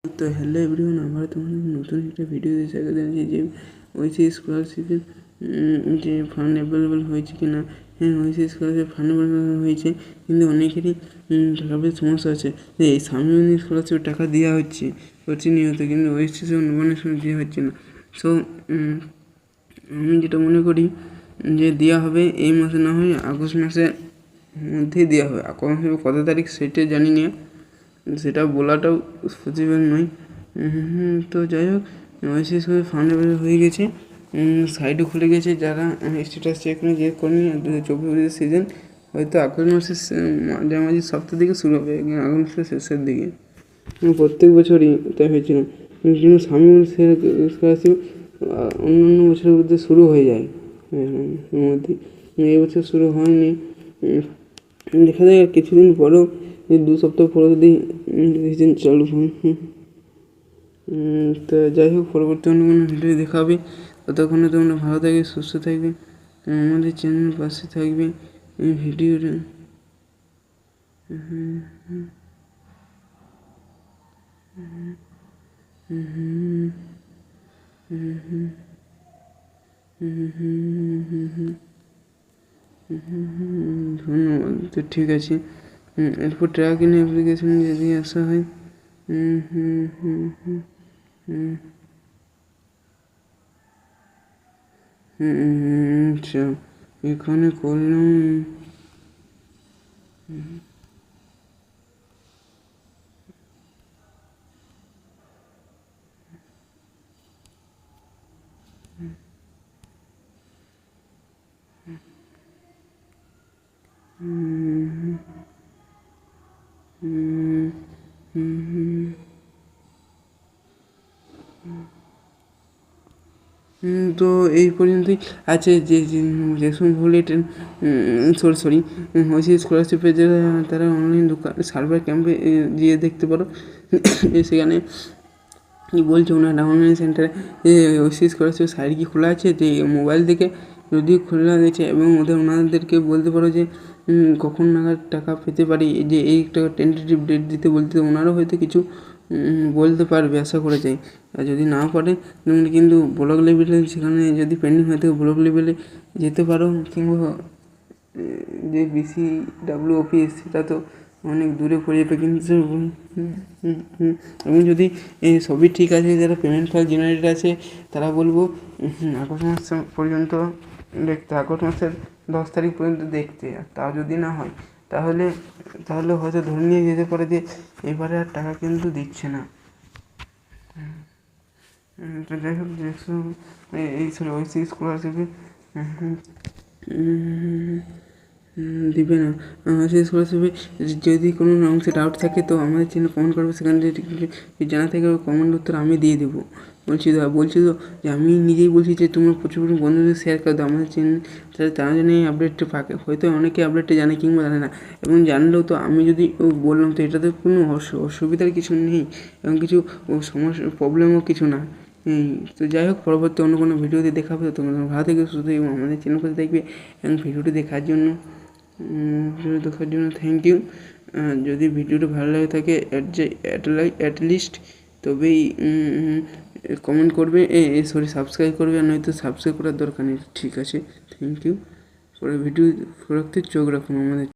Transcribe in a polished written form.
তো hello everyone, আবার তোমাদের নতুন একটা ভিডিওতে স্বাগত জানাচ্ছি। যে ওইসি স্কলারশিপের যে ফান্ড অ্যাভেলেবেল হয়েছে কি না। হ্যাঁ, ওইসি স্কলারশিপ ফান্ড অ্যাভেলেবেল হয়েছে, কিন্তু অনেকেরই টাকা পেয়ে সমস্যা আছে। যে এই সামনে স্কলারশিপের টাকা দেওয়া হচ্ছে প্রতিনিয়ত, কিন্তু ওইসি নবান্নের সময় দেওয়া হচ্ছে না। সো আমি যেটা মনে করি যে দেওয়া হবে এই মাসে, না হয় আগস্ট মাসের মধ্যেই দেওয়া হবে। আগস্ট মাসে কত তারিখ সেটা জানি না, সেটা বলাটাও পসিবল নয়। তো যাই হোক, ওইসিস ফান্ড হয়ে গেছে, সাইডও খুলে গেছে। যারা স্ট্যাটাস চেক করেনি 2024 সিজন হয়তো আগস্ট মাসের মাঝামাঝি সপ্তাহ দিকে শুরু হবে, আগস্ট মাসের শেষের দিকে। প্রত্যেক বছরই তাই হয়েছিল, কিন্তু সামনে স্কলারশিপ অন্যান্য বছরের মধ্যে শুরু হয়ে যায় মধ্যে। এই বছর শুরু হয়নি, দেখা যায় কিছুদিন পরেও 2 সপ্তাহ পরে যদি সিজন চালু হয়। তো যাই হোক, পরবর্তী অন্য কোনো ভিডিও দেখাবে। ততক্ষণে তোমরা ভালো থাকবে, সুস্থ থাকবে, আমাদের চ্যানেলের পাশে থাকবে। এই ভিডিওটা ধন্যবাদ। তো ঠিক আছে, এরপর ট্র্যাক-ইন অ্যাপ্লিকেশন যদি আসা হয়, আচ্ছা এখানে করলাম। তো এই পর্যন্তই আছে। যে সময় ভুল সরি হয়েছে স্কলারশিপের যে তারা অনলাইন দোকান সার্ভার ক্যাম্পে গিয়ে দেখতে পারো। সেখানে কী বলছে ওনারা, অনলাইন সেন্টারে ওইসি স্কলারশিপ সাইট কি খোলা আছে, যে মোবাইল থেকে যদি খোলা গেছে, এবং ওনাদেরকে বলতে পারো যে কখন নাগাদ টাকা পেতে পারি, যে এই একটা টেন্টেটিভ ডেট দিতে বলতে ওনারও হয়তো কিছু বলতে পারবে, আশা করে যাই। আর যদি না পারে কিন্তু ব্লক লেভেলে, সেখানে যদি পেন্ডিং হয়ে থাকে ব্লক লেভেলে যেতে পারো, কিংবা যে BCW অফিস সেটা তো অনেক দূরে পড়ে যাবে। কিন্তু এবং যদি সবই ঠিক আছে, যারা পেমেন্ট ফাইল জেনারেট আছে, তারা বলবো আগস্ট মাস পর্যন্ত দেখতে, আগস্ট মাসের 10 তারিখ পর্যন্ত দেখতে। আর তাও যদি না হয়, তাহলে হয়তো ধরে নিয়ে যেতে পারে যে এবারে আর টাকা কিন্তু দিচ্ছে না। তো যাই হোক, এই ওইসি স্কলারশিপে দিবে না। সেই স্কলারশিপে যদি কোনো অংশে ডাউট থাকে, তো আমাদের চ্যানেল কমেন্ট করবে, সেখানে যদি জানা থাকে কমেন্ট উত্তর আমি দিয়ে দেবো। বলছি তো যে আমি নিজেই বলছি যে তোমরা প্রচুর বন্ধুদের শেয়ার করে দাও আমাদের চ্যানেল, তারা যেন এই আপডেটটা পাকে। হয়তো অনেকে আপডেটটা জানে কিংবা জানে না, এবং জানলেও তো আমি যদি বললাম, তো এটাতে কোনো অসুবিধার কিছু নেই, এবং কিছু সমস্যা প্রবলেমও কিছু না। তো যাই হোক, পরবর্তী অন্য কোনো ভিডিওতে দেখা হবে। তোমরা ভালো থেকে সুস্থ এবং আমাদের চ্যানেল করে দেখবে, এবং ভিডিওটি দেখার জন্য থ্যাংক ইউ। যদি ভিডিওটা ভালো লাগে থাকে অ্যাটলিস্ট তবেই কমেন্ট করবে, সাবস্ক্রাইব করবে, আর নয়তো সাবস্ক্রাইব করার দরকার নেই। ঠিক আছে, থ্যাংক ইউ। পরে ভিডিও রাখতে চোখ রাখুন আমাদের।